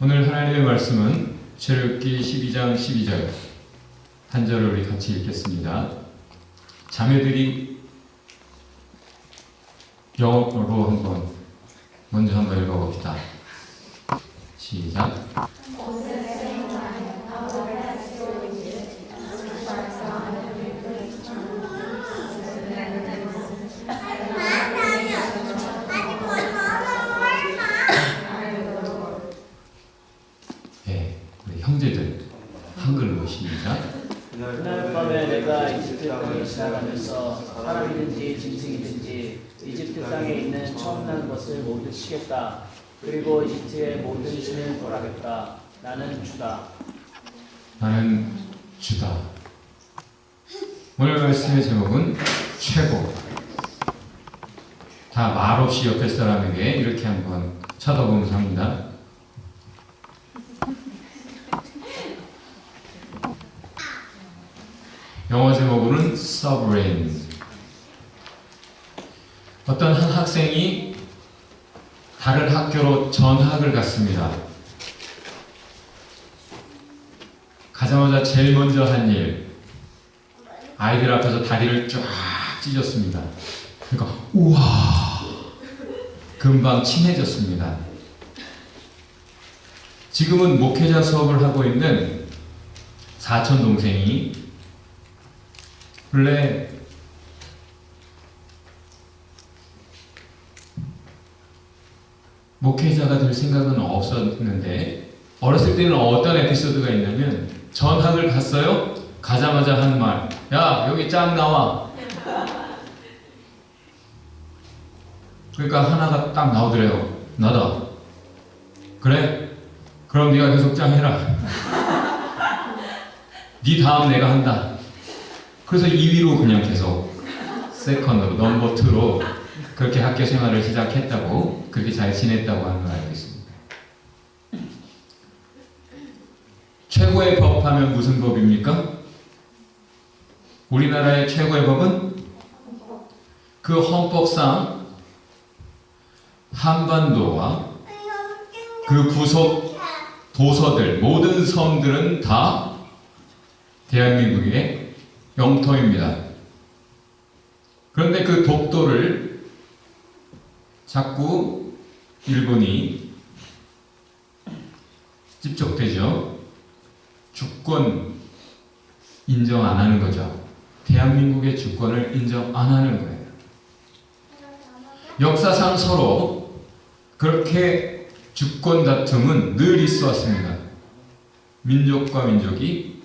오늘 하나님의 말씀은 출애굽기 12장 12절 한 절을 우리 같이 읽겠습니다. 자매들이 영어로 먼저 한번 읽어봅시다. 시작. 네, 우리 형제들 한글로 시작. 그날 밤에 내가 이집트 땅에 지나가면서 사람이든지 짐승이든지 이집트 땅에 있는 처음 난 것을 모두 치겠다. 그리고 이집트의 모든 신을 벌하겠다. 나는 주다. 나는 주다. 오늘 말씀의 제목은 최고. 다 말없이 옆에 사람에게 이렇게 한번 쳐다보면서 합니다. 영어 제목으로는 sovereign. 어떤 한 학생이 다른 학교로 전학을 갔습니다. 가자마자 제일 먼저 한 일, 아이들 앞에서 다리를 쫙 찢었습니다. 그러니까 우와, 금방 친해졌습니다. 지금은 목회자 수업을 하고 있는 사촌 동생이 원래 목회자가 될 생각은 없었는데 어렸을 때는 어떤 에피소드가 있냐면 전학을 갔어요. 가자마자 한 말, 야 여기 짱 나와. 그러니까 하나가 딱 나오더래요. 나다. 그래? 그럼 네가 계속 짱 해라. 네 다음 내가 한다. 그래서 2위로 그냥 계속 세컨으로 넘버 2로 그렇게 학교 생활을 시작했다고, 그렇게 잘 지냈다고 하는 걸 알고 있습니다. 최고의 법 하면 무슨 법입니까? 우리나라의 최고의 법은 그 헌법상 한반도와 그 부속 도서들, 모든 섬들은 다 대한민국의 영토입니다. 그런데 그 독도를 자꾸 일본이 집적되죠. 주권 인정 안 하는 거죠. 대한민국의 주권을 인정 안 하는 거예요. 역사상 서로 그렇게 주권 다툼은 늘 있어 왔습니다. 민족과 민족이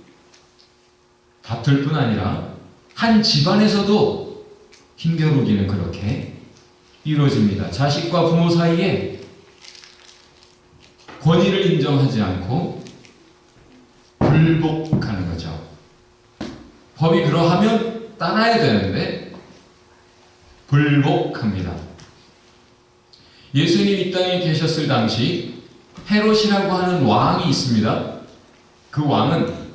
다툴 뿐 아니라 한 집안에서도 힘겨루기는 그렇게 이루어집니다. 자식과 부모 사이에 권위를 인정하지 않고 불복하는 거죠. 법이 그러하면 따라야 되는데 불복합니다. 예수님 이 땅에 계셨을 당시 헤롯이라고 하는 왕이 있습니다. 그 왕은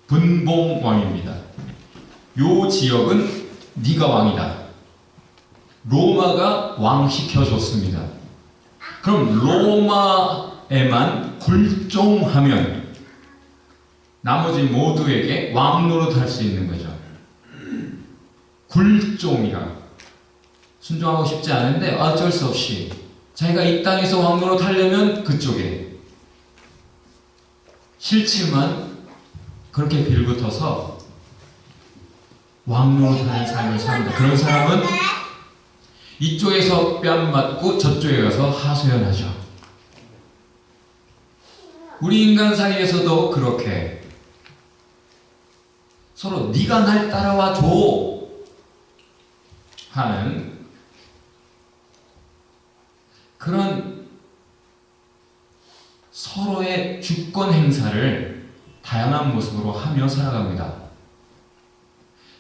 분봉왕입니다. 요 지역은 네가 왕이다. 로마가 왕 시켜줬습니다. 그럼 로마에만 굴종하면 나머지 모두에게 왕 노릇할 수 있는 거죠. 굴종이라 순종하고 싶지 않은데 어쩔 수 없이 자기가 이 땅에서 왕 노릇 하려면 그쪽에 싫지만 그렇게 빌붙어서 왕 노릇하는 삶을 삽니다. 그런 사람은 이쪽에서 뺨 맞고 저쪽에 가서 하소연하죠. 우리 인간 사이에서도 그렇게 서로 네가 날 따라와 줘 하는 그런 서로의 주권 행사를 다양한 모습으로 하며 살아갑니다.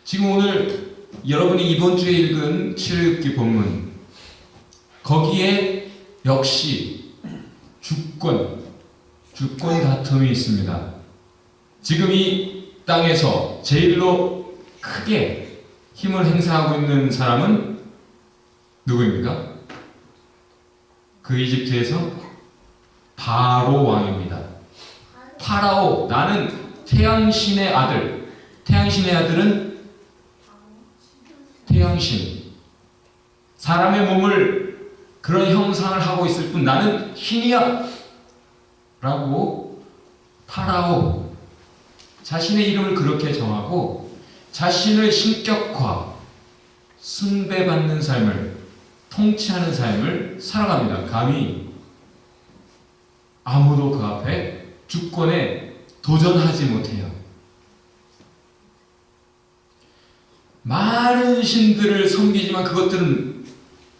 지금 오늘 여러분이 이번 주에 읽은 출애굽기 본문, 거기에 역시 주권 다툼이 있습니다. 지금 이 땅에서 제일로 크게 힘을 행사하고 있는 사람은 누구입니까? 그 이집트에서 바로 왕입니다. 파라오, 나는 태양신의 아들. 태양신의 아들은 태양신. 사람의 몸을 그런 형상을 하고 있을 뿐 나는 신이야. 라고 파라오 자신의 이름을 그렇게 정하고 자신을 신격화, 숭배받는 삶을, 통치하는 삶을 살아갑니다. 감히 아무도 그 앞에 주권에 도전하지 못해요. 많은 신들을 섬기지만 그것들은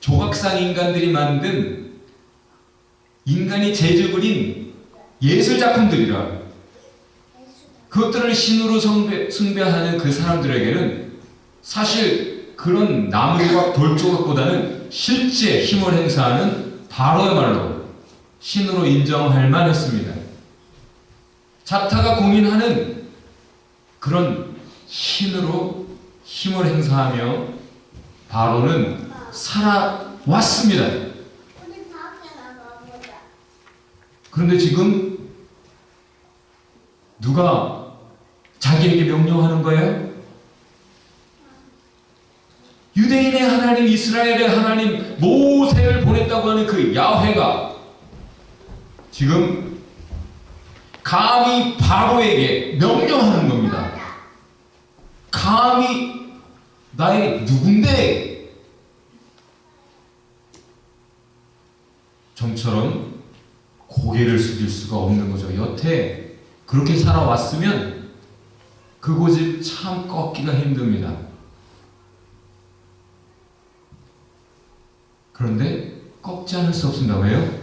조각상 인간들이 만든 인간이 재주 부린 예술작품들이라 그것들을 신으로 숭배하는 그 사람들에게는 사실 그런 나무조각, 돌조각보다는 실제 힘을 행사하는 바로야말로 신으로 인정할 만했습니다. 자타가 공인하는 그런 신으로 힘을 행사하며 바로는 살아왔습니다. 그런데 지금 누가 자기에게 명령하는 거예요? 유대인의 하나님, 이스라엘의 하나님, 모세를 보냈다고 하는 그 야훼가 지금 감히 바로에게 명령하는 겁니다. 감히 나의 누군데? 좀처럼 고개를 숙일 수가 없는 거죠. 여태 그렇게 살아왔으면 그 고집 참 꺾기가 힘듭니다. 그런데 꺾지 않을 수 없습니다. 왜요?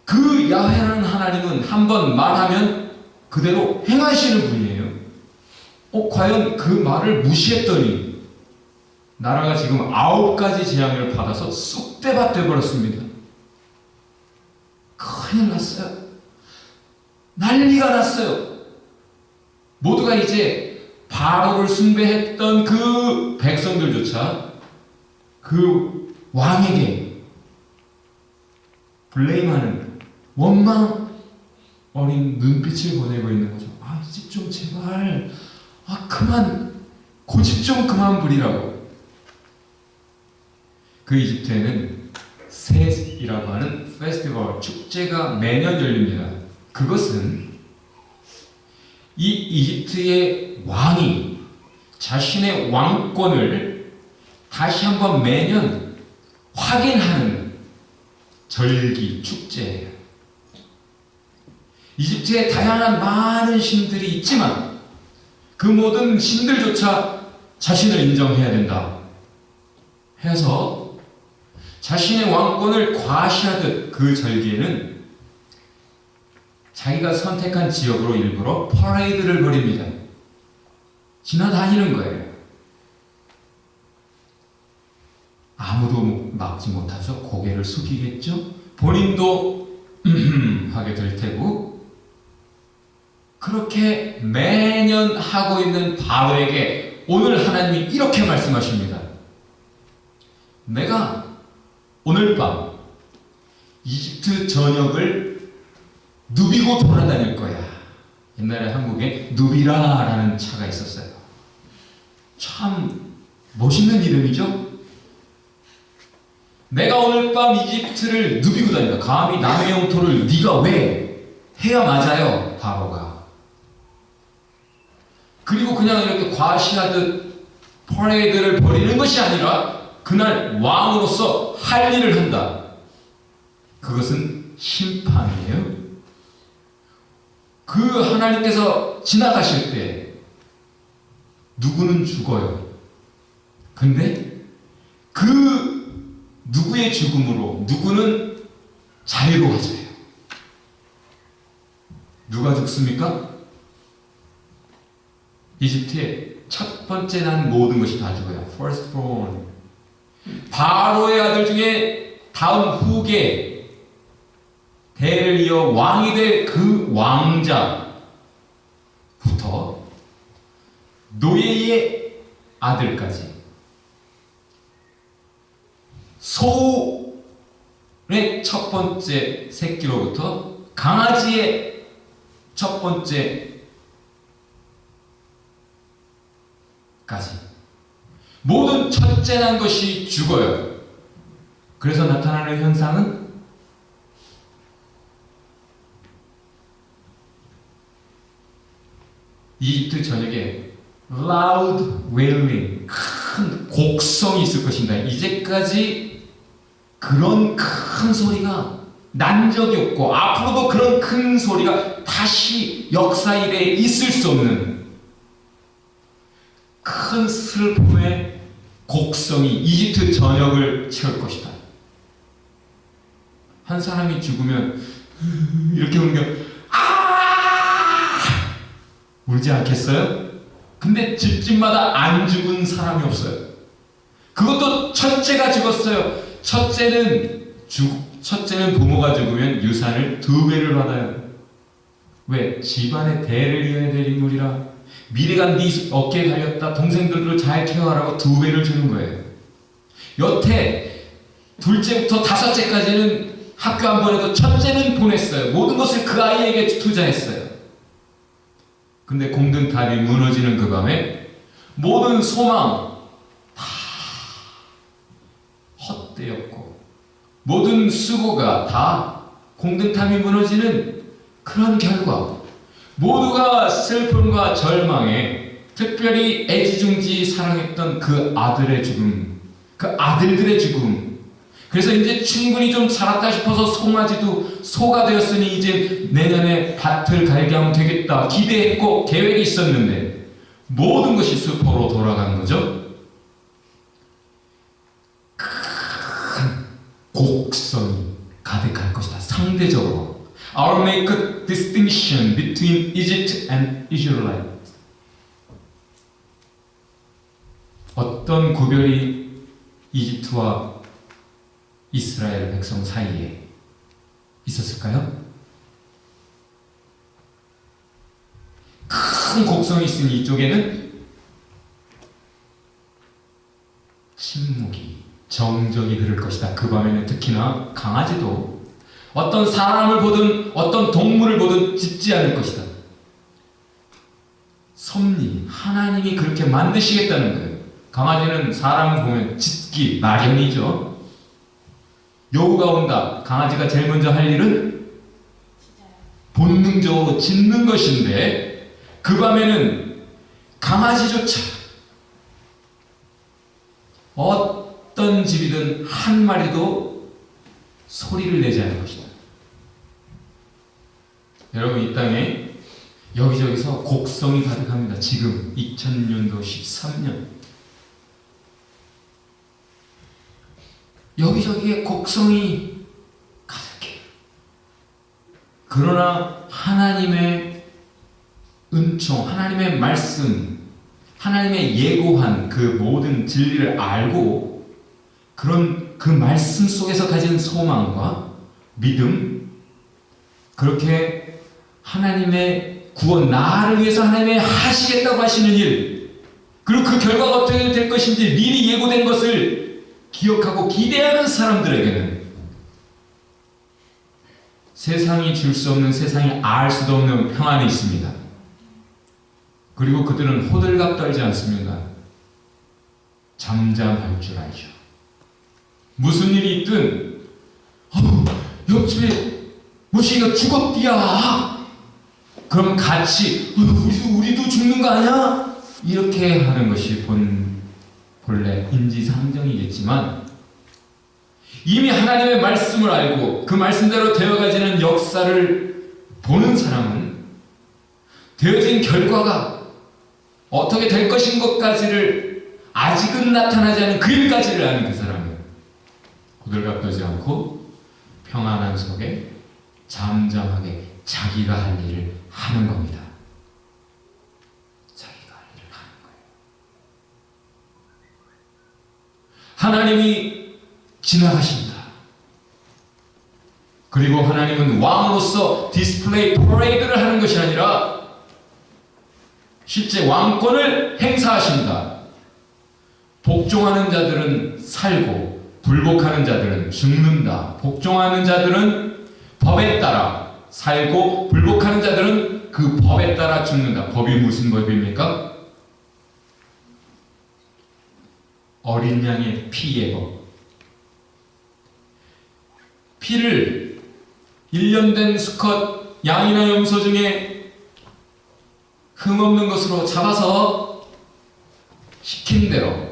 그 야훼라는 하나님은 한번 말하면 그대로 행하시는 분이에요. 과연 그 말을 무시했더니 나라가 지금 9가지 재앙을 받아서 쑥대밭 되어버렸습니다. 큰일 났어요. 난리가 났어요. 모두가 이제 바로를 숭배했던 그 백성들조차 그 왕에게 블레임하는 원망 어린 눈빛을 보내고 있는 거죠. 이제 좀 제발 그만 고집 좀 그만 부리라고. 그 이집트에는 셋이라고 하는 페스티벌, 축제가 매년 열립니다. 그것은 이 이집트의 왕이 자신의 왕권을 다시 한번 매년 확인하는 절기, 축제예요. 이집트에 다양한 많은 신들이 있지만 그 모든 신들조차 자신을 인정해야 된다 해서 자신의 왕권을 과시하듯 그 절기에는 자기가 선택한 지역으로 일부러 퍼레이드를 벌입니다. 지나다니는 거예요. 아무도 막지 못하죠. 고개를 숙이겠죠. 본인도 하게 될 테고. 그렇게 매년 하고 있는 바로에게 오늘 하나님이 이렇게 말씀하십니다. 내가 오늘 밤 이집트 전역을 누비고 돌아다닐 거야. 옛날에 한국에 누비라라는 차가 있었어요. 참 멋있는 이름이죠? 내가 오늘 밤 이집트를 누비고 다닌다. 감히 남의 영토를 네가 왜 해야 맞아요, 바로가. 그리고 그냥 이렇게 과시하듯 퍼레이드를 벌이는 것이 아니라 그날 왕으로서 할 일을 한다. 그것은 심판이에요. 그 하나님께서 지나가실 때 누구는 죽어요. 근데 그 누구의 죽음으로 누구는 자유로워져요. 누가 죽습니까? 이집트의 첫 번째 난 모든 것이 다 죽어요. Firstborn. 바로의 아들 중에 다음 후계, 대를 이어 왕이 될 그 왕자부터 노예의 아들까지 소를 첫 번째 새끼로부터 강아지의 첫 번째까지 모든 첫째 난 것이 죽어요. 그래서 나타나는 현상은 이집트 전역에 loud wailing, 큰 곡성이 있을 것입니다. 이제까지 그런 큰 소리가 난 적이 없고 앞으로도 그런 큰 소리가 다시 역사 이래에 있을 수 없는 큰 슬픔의 곡성이 이집트 전역을 채울 것이다. 한 사람이 죽으면 이렇게 울면 울지 않겠어요? 근데 집집마다 안 죽은 사람이 없어요. 그것도 첫째가 죽었어요. 첫째는 부모가 죽으면 유산을 2배를 받아요. 왜? 집안의 대를 이어야 될 인물이라. 미래가 네 어깨에 달렸다. 동생들도 잘 케어하라고 2배를 주는 거예요. 여태 둘째부터 5째까지는 학교 안 보내도 첫째는 보냈어요. 모든 것을 그 아이에게 투자했어요. 근데 공든탑이 무너지는 그 밤에 모든 소망 다 헛되었고 모든 수고가 다 공든탑이 무너지는 그런 결과, 모두가 슬픔과 절망에, 특별히 애지중지 사랑했던 그 아들의 죽음, 그 아들들의 죽음, 그래서 이제 충분히 좀 살았다 싶어서 송아지도 소가 되었으니 이제 내년에 밭을 갈게 하면 되겠다 기대했고 계획이 있었는데 모든 것이 수포로 돌아간 거죠. 큰 곡성이 가득할 것이다. 상대적으로 I'll make a distinction between Egypt and Israel. 어떤 구별이 이집트와 이스라엘 백성 사이에 있었을까요? 큰 곡성이 있으니 이쪽에는 침묵이, 정적이 흐를 것이다. 그 밤에는 특히나 강아지도 어떤 사람을 보든 어떤 동물을 보든 짖지 않을 것이다. 섭리, 하나님이 그렇게 만드시겠다는 거예요. 강아지는 사람을 보면 짖기 마련이죠. 여우가 온다. 강아지가 제일 먼저 할 일은 본능적으로 짖는 것인데 그 밤에는 강아지조차 어떤 집이든 한 마리도 소리를 내지 않을 것이다. 여러분, 이 땅에 여기저기서 곡성이 가득합니다. 지금 2000년도 13년 여기저기에 곡성이 가득해요. 그러나 하나님의 은총, 하나님의 말씀, 하나님의 예고한 그 모든 진리를 알고 그런 그 말씀 속에서 가진 소망과 믿음, 그렇게 하나님의 구원, 나를 위해서 하나님의 하시겠다고 하시는 일, 그리고 그 결과가 어떻게 될 것인지 미리 예고된 것을 기억하고 기대하는 사람들에게는 세상이 줄 수 없는, 세상이 알 수도 없는 평안이 있습니다. 그리고 그들은 호들갑 떨지 않습니다. 잠잠할 줄 알죠. 무슨 일이 있든 옆집에 모시기가 죽었디야. 그럼 같이 우리도 죽는 거 아니야? 이렇게 하는 것이 본래 인지상정이겠지만 이미 하나님의 말씀을 알고 그 말씀대로 되어가지는 역사를 보는 사람은 되어진 결과가 어떻게 될 것인 것까지를 아직은 나타나지 않은 그 일까지를 아는 그 사람은 호들갑 떨지 않고 평안한 속에 잠잠하게 자기가 할 일을 하는 겁니다. 자기가 할 일을 하는 거예요. 하나님이 지나가십니다. 그리고 하나님은 왕으로서 디스플레이 퍼레이드를 하는 것이 아니라 실제 왕권을 행사하신다. 복종하는 자들은 살고 불복하는 자들은 죽는다. 복종하는 자들은 법에 따라 살고 불복하는 자들은 그 법에 따라 죽는다. 법이 무슨 법입니까? 어린 양의 피의 법. 피를 1년 된 수컷 양이나 염소 중에 흠없는 것으로 잡아서 시킨 대로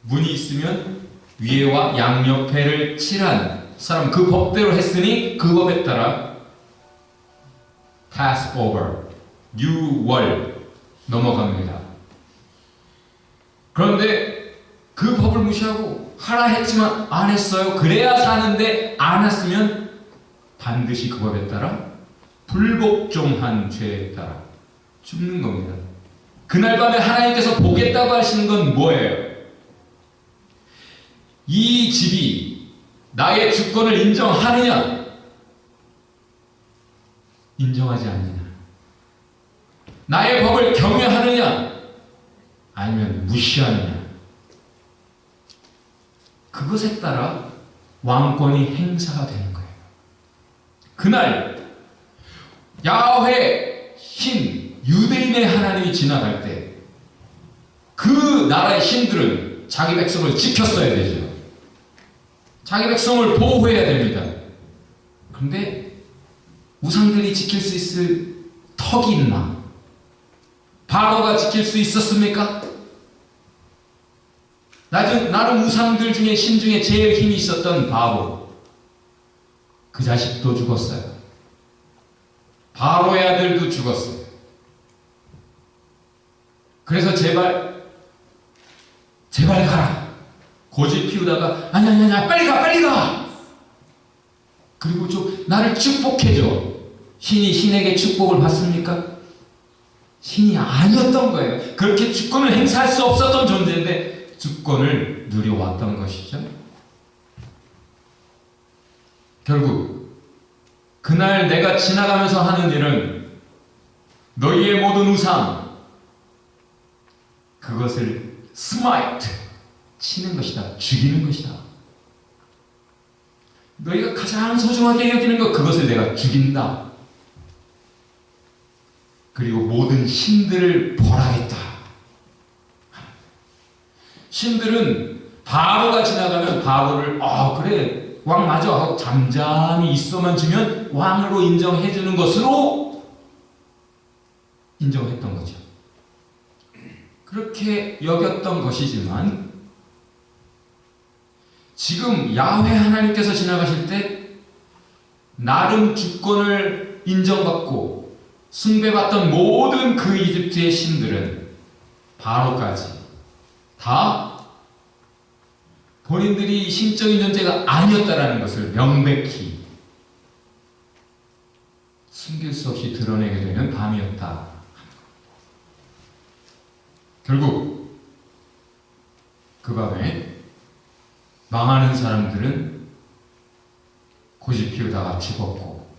문이 있으면 위에와 양옆에를 칠한 사람 그 법대로 했으니 그 법에 따라 pass over, 유월 넘어갑니다. 그런데 그 법을 무시하고 하라 했지만 안 했어요. 그래야 사는데 안 했으면 반드시 그 법에 따라 불복종한 죄에 따라 죽는 겁니다. 그날 밤에 하나님께서 보겠다고 하시는 건 뭐예요? 이 집이 나의 주권을 인정하느냐? 인정하지 않느냐? 나의 법을 경외하느냐? 아니면 무시하느냐? 그것에 따라 왕권이 행사가 되는 거예요. 그날 야훼 신 유대인의 하나님이 지나갈 때 그 나라의 신들은 자기 백성을 지켰어야 되죠. 자기 백성을 보호해야 됩니다. 그런데 우상들이 지킬 수 있을 턱이 있나? 바로가 지킬 수 있었습니까? 나름 우상들 중에 신 중에 제일 힘이 있었던 바로 그 자식도 죽었어요. 바로의 아들도 죽었어요. 그래서 제발 가라. 고집 피우다가 아니 빨리 가. 그리고 좀 나를 축복해줘. 신이 신에게 축복을 받습니까? 신이 아니었던 거예요. 그렇게 주권을 행사할 수 없었던 존재인데 주권을 누려왔던 것이죠. 결국 그날 내가 지나가면서 하는 일은 너희의 모든 우상 그것을 스마이트 치는 것이다. 죽이는 것이다. 너희가 가장 소중하게 여기는 것 그것을 내가 죽인다. 그리고 모든 신들을 벌하겠다. 신들은 바로가 지나가면 바로를 그래 왕 맞아 하고 잠잠히 있어만 주면 왕으로 인정해주는 것으로 인정했던 거죠. 그렇게 여겼던 것이지만 지금 야훼 하나님께서 지나가실 때 나름 주권을 인정받고 숭배받던 모든 그 이집트의 신들은 바로까지 다 본인들이 신적인 존재가 아니었다라는 것을 명백히 숨길 수 없이 드러내게 되는 밤이었다. 결국 그 밤에 망하는 사람들은 고집 피우다가 죽었고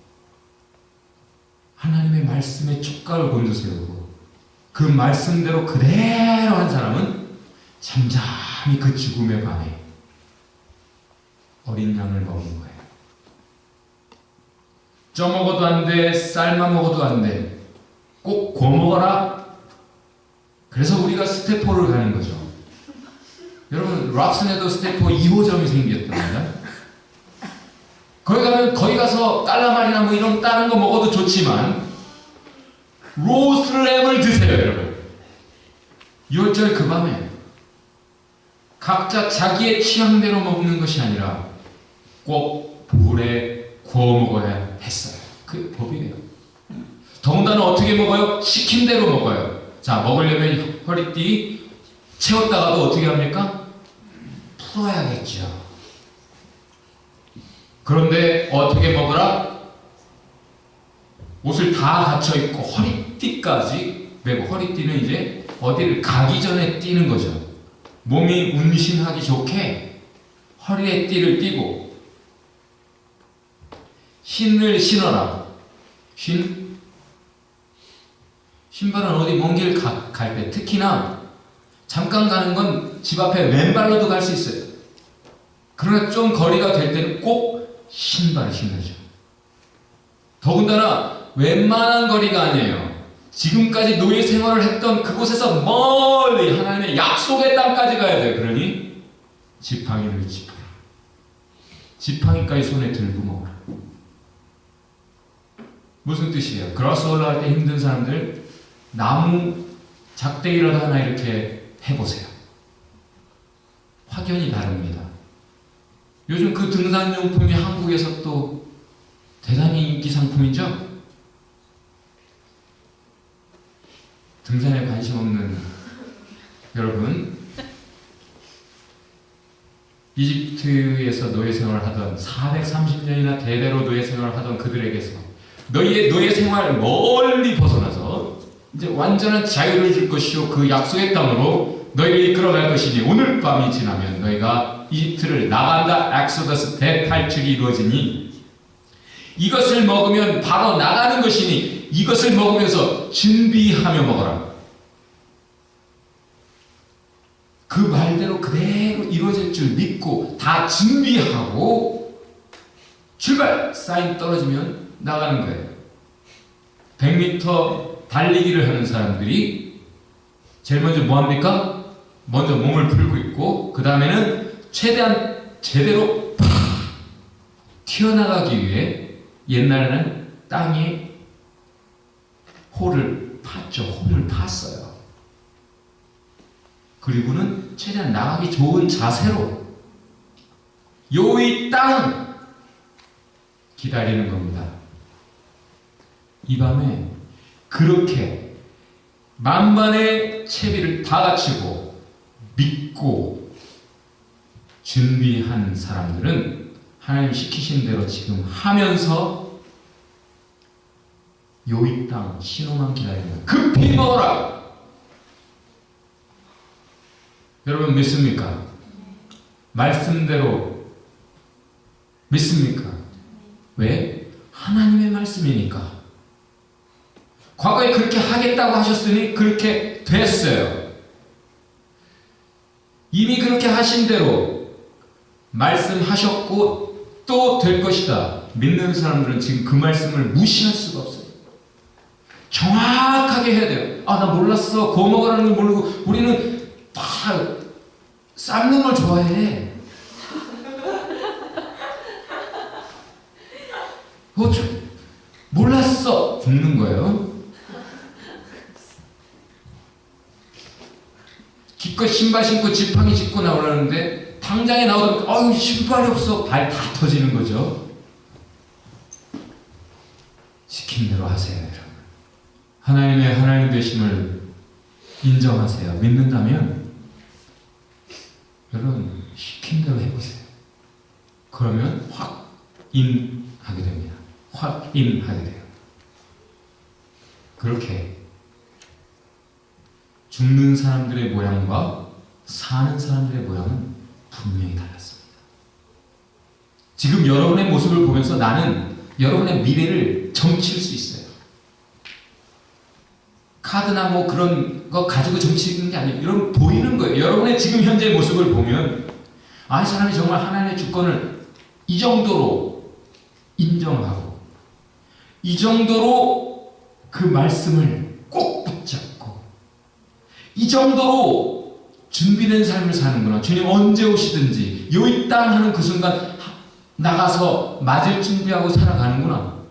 하나님의 말씀에 촉각을 곤두세우고 그 말씀대로 그대로 한 사람은 잠잠히 그 죽음의 밤에 어린 양을 먹은 거예요. 쪄 먹어도 안 돼, 쌀만 먹어도 안 돼. 꼭 구워 먹어라. 그래서 우리가 스테포를 가는 거죠. 여러분 랍슨에도 스테포 2호점이 생겼답니다. 거기 가서 깔라말이나 뭐 이런 다른 거 먹어도 좋지만 로스트 램을 드세요, 여러분. 6월절 그 밤에 각자 자기의 취향대로 먹는 것이 아니라 꼭 불에 구워 먹어야 했어요. 그 법이에요. 더군다나 어떻게 먹어요? 시킨 대로 먹어요. 자, 먹으려면 허리띠 채웠다가도 어떻게 합니까? 풀어야겠죠. 그런데 어떻게 먹으라? 옷을 다 갖춰 입고 허리띠까지 매고, 허리띠는 이제 어디를 가기 전에 띠는 거죠. 몸이 운신하기 좋게 허리에 띠를 띠고 신을 신어라. 신발은 어디 먼 길 갈 때 특히나 잠깐 가는 건 집 앞에 왼발로도 갈 수 있어요. 그러나 좀 거리가 될 때는 꼭 신발을 신으죠. 더군다나 웬만한 거리가 아니에요. 지금까지 노예 생활을 했던 그곳에서 멀리 하나님의 약속의 땅까지 가야 돼요. 그러니 지팡이를 짚어라. 지팡이까지 손에 들고 먹어라. 무슨 뜻이에요? 그라스 올라갈 때 힘든 사람들 나무 작대기라도 하나 이렇게 해보세요. 확연히 다릅니다. 요즘 그 등산용품이 한국에서 또 대단히 인기 상품이죠? 등산에 관심 없는 여러분, 이집트에서 노예 생활을 하던 430년이나 대대로 노예 생활을 하던 그들에게서 너희의 노예 생활을 멀리 벗어나서 이제 완전한 자유를 줄 것이요 그 약속의 땅으로 너희를 이끌어갈 것이니 오늘 밤이 지나면 너희가 이집트를 나간다. 엑소더스 대탈출이 이루어지니 이것을 먹으면 바로 나가는 것이니 이것을 먹으면서 준비하며 먹어라. 그 말대로 그대로 이루어질 줄 믿고 다 준비하고 출발! 사인 떨어지면 나가는 거예요. 100m 달리기를 하는 사람들이 제일 먼저 뭐 합니까? 먼저 몸을 풀고 있고 그 다음에는 최대한 제대로 팍 튀어나가기 위해 옛날에는 땅에 홀을 팠죠. 홈을 팠어요. 그리고는 최대한 나가기 좋은 자세로 요이 땅 기다리는 겁니다. 이 밤에 그렇게 만반의 채비를 다 갖추고 믿고 준비한 사람들은 하나님 시키신 대로 지금 하면서 요이 땅 신호만 기다리는 급히 먹어라. 여러분 믿습니까? 말씀대로 믿습니까? 왜? 하나님의 말씀이니까. 과거에 그렇게 하겠다고 하셨으니 그렇게 됐어요. 이미 그렇게 하신 대로 말씀하셨고 또 될 것이다. 믿는 사람들은 지금 그 말씀을 무시할 수가 없어요. 정확하게 해야 돼요. 아, 나 몰랐어. 구워 먹으라는 걸 모르고 우리는 다 삶는 걸 좋아해. 몰랐어. 죽는 거예요. 기껏 신발 신고 지팡이 짚고 나오라는데 당장에 나오면 어휴 신발이 없어. 발 다 터지는 거죠. 시킨 대로 하세요. 여러분. 하나님의 하나님 되심을 인정하세요. 믿는다면 여러분 시킨 대로 해보세요. 그러면 확인하게 됩니다. 확인하게 돼요. 그렇게 죽는 사람들의 모양과 사는 사람들의 모양은 분명히 달랐습니다. 지금 여러분의 모습을 보면서 나는 여러분의 미래를 점칠 수 있어요. 카드나 뭐 그런 거 가지고 점치는 게 아니에요. 여러분 보이는 거예요. 여러분의 지금 현재의 모습을 보면 아, 이 사람이 정말 하나님의 주권을 이 정도로 인정하고 이 정도로 그 말씀을 꼭 붙잡고 이 정도로 준비된 삶을 사는구나. 주님 언제 오시든지 요이 땅 하는 그 순간 나가서 맞을 준비하고 살아가는구나.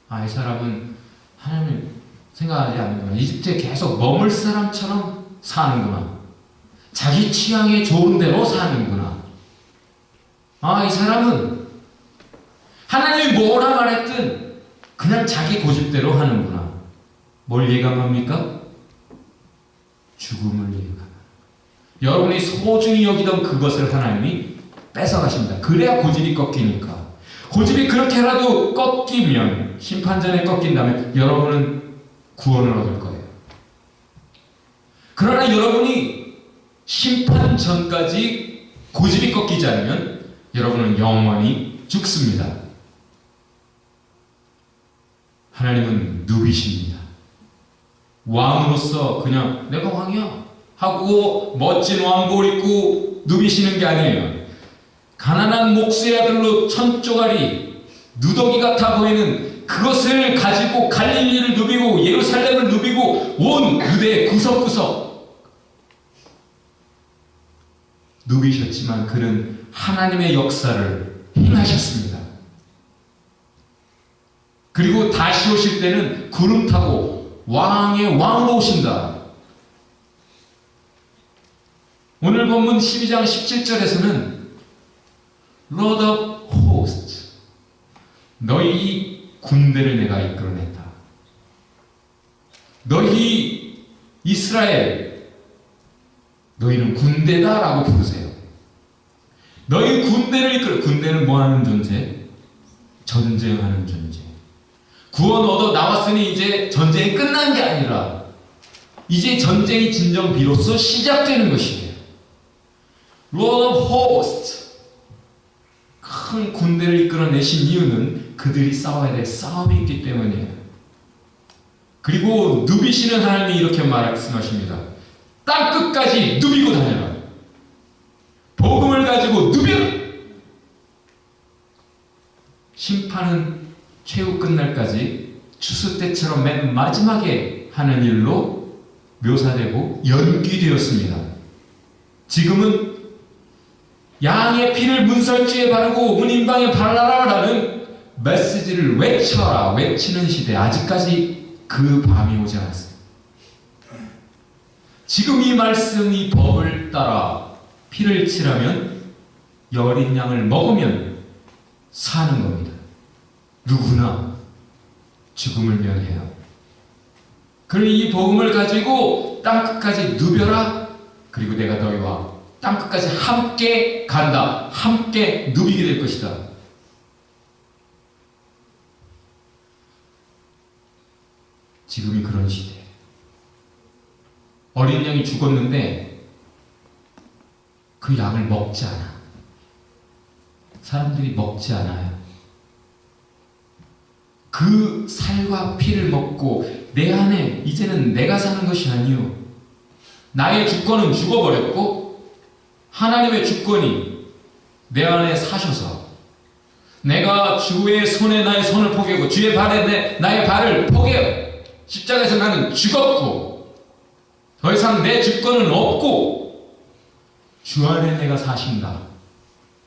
아, 이 사람은 하나님을 생각하지 않는구나. 이집트에 계속 머물 사람처럼 사는구나. 자기 취향에 좋은 대로 사는구나. 아, 이 사람은 하나님이 뭐라 말했든 그냥 자기 고집대로 하는구나. 뭘 예감합니까? 죽음을 예감합니다. 여러분이 소중히 여기던 그것을 하나님이 뺏어가십니다. 그래야 고집이 꺾이니까. 고집이 그렇게라도 꺾이면, 심판전에 꺾인다면 여러분은 구원을 얻을 거예요. 그러나 여러분이 심판 전까지 고집이 꺾이지 않으면 여러분은 영원히 죽습니다. 하나님은 누비십니다. 왕으로서 그냥 내가 왕이야. 하고 멋진 왕복을 입고 누비시는 게 아니에요. 가난한 목수의 아들로 천조가리 누더기 같아 보이는 그것을 가지고 갈릴리를 누비고 예루살렘을 누비고 온 유대 구석구석 누비셨지만 그는 하나님의 역사를 행하셨습니다. 그리고 다시 오실 때는 구름 타고 왕의 왕으로 오신다. 오늘 본문 12장 17절에서는 Lord of Hosts, 너희 군대를 내가 이끌어낸다. 너희 이스라엘, 너희는 군대다라고 부르세요. 너희 군대를 이끌어. 군대는 뭐하는 존재? 전쟁하는 존재. 구원 얻어 나왔으니 이제 전쟁이 끝난 게 아니라 이제 전쟁이 진정 비로소 시작되는 것이에요. Lord of Hosts, 큰 군대를 이끌어내신 이유는 그들이 싸워야 될 싸움이 있기 때문이에요. 그리고 누비시는 하나님이 이렇게 말씀하십니다. 땅 끝까지 누비고 다녀라. 복음을 가지고 누벼라. 심판은 최후 끝날까지 추수 때처럼 맨 마지막에 하는 일로 묘사되고 연기되었습니다. 지금은 양의 피를 문설주에 바르고 문인방에 발라라라는 메시지를 외쳐라 외치는 시대, 아직까지 그 밤이 오지 않았습니다. 지금 이 말씀, 이 법을 따라 피를 칠하면 여린 양을 먹으면 사는 겁니다. 누구나 죽음을 면해요. 그리고 이 복음을 가지고 땅끝까지 누벼라. 그리고 내가 너희와 땅끝까지 함께 간다. 함께 누비게 될 것이다. 지금이 그런 시대예요. 어린 양이 죽었는데 그 양을 먹지 않아. 사람들이 먹지 않아요. 그 살과 피를 먹고 내 안에 이제는 내가 사는 것이 아니요, 나의 주권은 죽어버렸고 하나님의 주권이 내 안에 사셔서 내가 주의 손에 나의 손을 포개고 주의 발에 나의 발을 포개요. 십자가에서 나는 죽었고 더 이상 내 주권은 없고 주 안에 내가 사신다.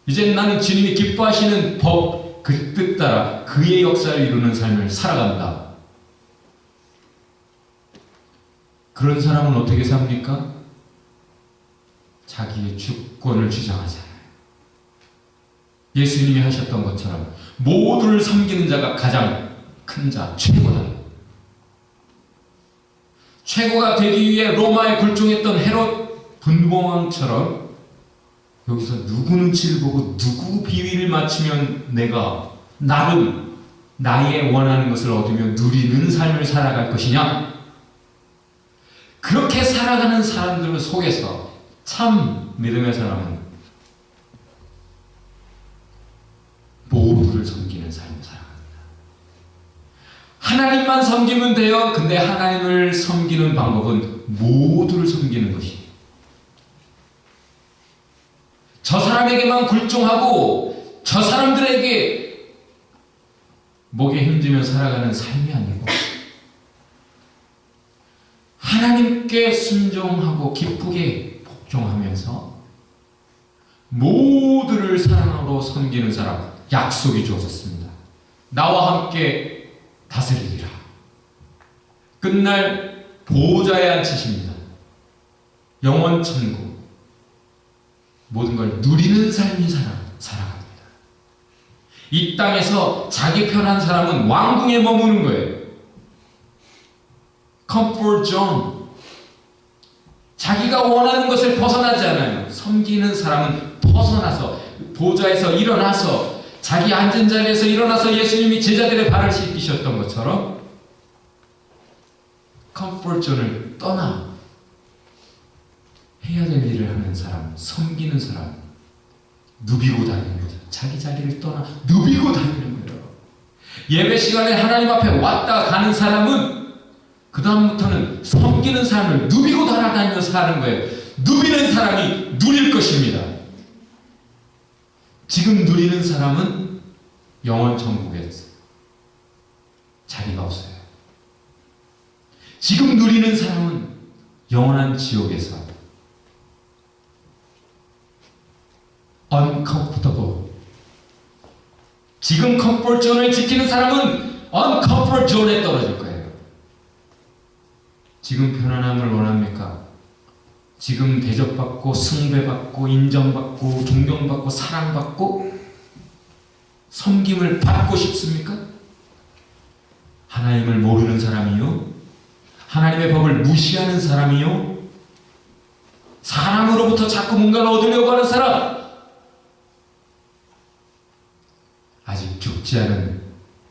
이제 나는 주님이 기뻐하시는 법, 그 뜻 따라 그의 역사를 이루는 삶을 살아간다. 그런 사람은 어떻게 삽니까? 자기의 주권을 주장하잖아요. 예수님이 하셨던 것처럼 모두를 섬기는 자가 가장 큰 자, 최고다. 최고가 되기 위해 로마에 굴종했던 헤롯 분봉왕처럼 여기서 누구 눈치를 보고 누구 비위를 맞추면 내가 나름 나의 원하는 것을 얻으며 누리는 삶을 살아갈 것이냐? 그렇게 살아가는 사람들 속에서 참 믿음의 사람은 모두를 섬기는 삶을 살아갑니다. 하나님만 섬기면 돼요. 근데 하나님을 섬기는 방법은 모두를 섬기는 것이에요. 저 사람에게만 굴종하고 저 사람들에게 목에 힘주며 살아가는 삶이 아니고 하나님께 순종하고 기쁘게 복종하면서 모두를 사랑으로 섬기는 사람, 약속이 주어졌습니다. 나와 함께 다스리리라. 끝날 보좌에 앉히십니다. 영원 천국, 모든 걸 누리는 삶이 살아갑니다. 이 땅에서 자기 편한 사람은 왕궁에 머무는 거예요. comfort zone. 자기가 원하는 것을 벗어나지 않아요. 섬기는 사람은 벗어나서 보좌에서 일어나서 자기 앉은 자리에서 일어나서 예수님이 제자들의 발을 씻기셨던 것처럼 comfort zone을 떠나 해야 될 일을 하는 사람, 섬기는 사람, 누비고 다니는 거죠. 자기 자리를 떠나 누비고 다니는 거예요. 예배 시간에 하나님 앞에 왔다 가는 사람은 그 다음부터는 섬기는 삶을 누비고 달아다니며 사는 거예요. 누비는 사람이 누릴 것입니다. 지금 누리는 사람은 영원 천국에서 자리가 없어요. 지금 누리는 사람은 영원한 지옥에서 uncomfortable. 지금 컴포트 존을 지키는 사람은 uncomfort zone에 떨어질 거예요. 지금 편안함을 원합니까? 지금 대접받고 숭배받고 인정받고 존경받고 사랑받고 섬김을 받고 싶습니까? 하나님을 모르는 사람이요? 하나님의 법을 무시하는 사람이요? 사람으로부터 자꾸 뭔가를 얻으려고 하는 사람? 아직 죽지 않은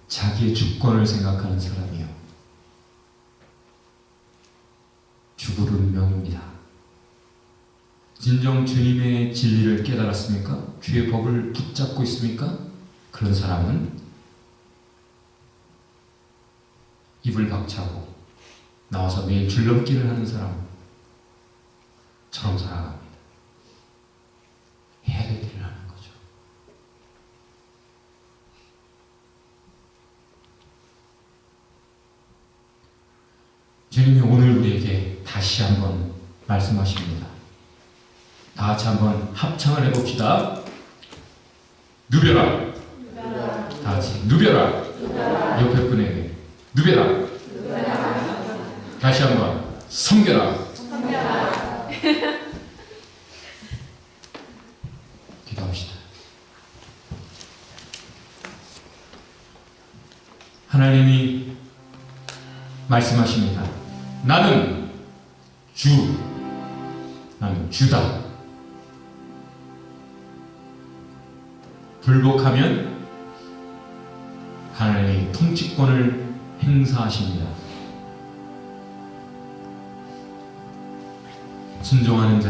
자기의 주권을 생각하는 사람이요. 죽을 운명입니다. 진정 주님의 진리를 깨달았습니까? 주의 법을 붙잡고 있습니까? 그런 사람은 입을 박차고 나와서 매일 줄넘기를 하는 사람처럼 살아갑니다. 해야 될 일을 하는 거죠. 주님이 오늘 우리에게 다시 한번 말씀하십니다. 다 같이 한번 합창을 해봅시다. 누벼라. 다 같이 누벼라. 옆에 분에게 누벼라. 다시 한번 섬겨라. 기도합시다. 하나님이 말씀하십니다. 나는 주다. 불복하면 하나님의 통치권을 행사하십니다. 순종하는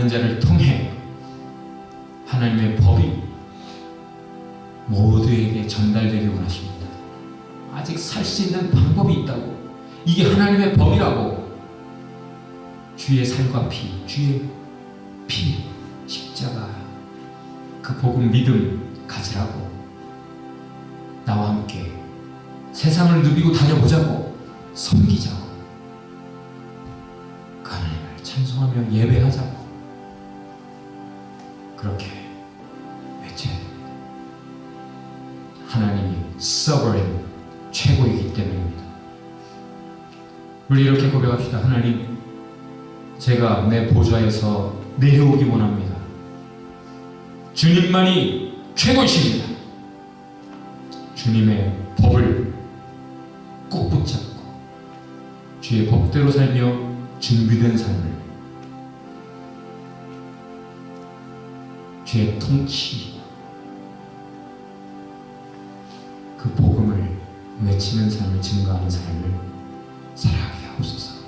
자를 통해 하나님의 법이 모두에게 전달되기 원하십니다. 아직 살 수 있는 방법이 있다고. 이게 하나님의 법이라고. 주의 살과 피, 주의 피, 십자가, 그 복음 믿음 가지라고. 나와 함께 세상을 누비고 다녀보자고. 섬기자고. 그 하나님을 찬송하며 예배하자고. 그렇게 외쳐야 됩니다. 하나님이 sovereign, 최고이기 때문입니다. 우리 이렇게 고백합시다. 하나님, 제가 내 보좌에서 내려오기 원합니다. 주님만이 최고이십니다. 주님의 법을 꼭 붙잡고 주의 법대로 살며 준비된 삶을, 주의 통치, 그 복음을 외치는 삶을 증거하는 삶을 살아가게 하옵소서.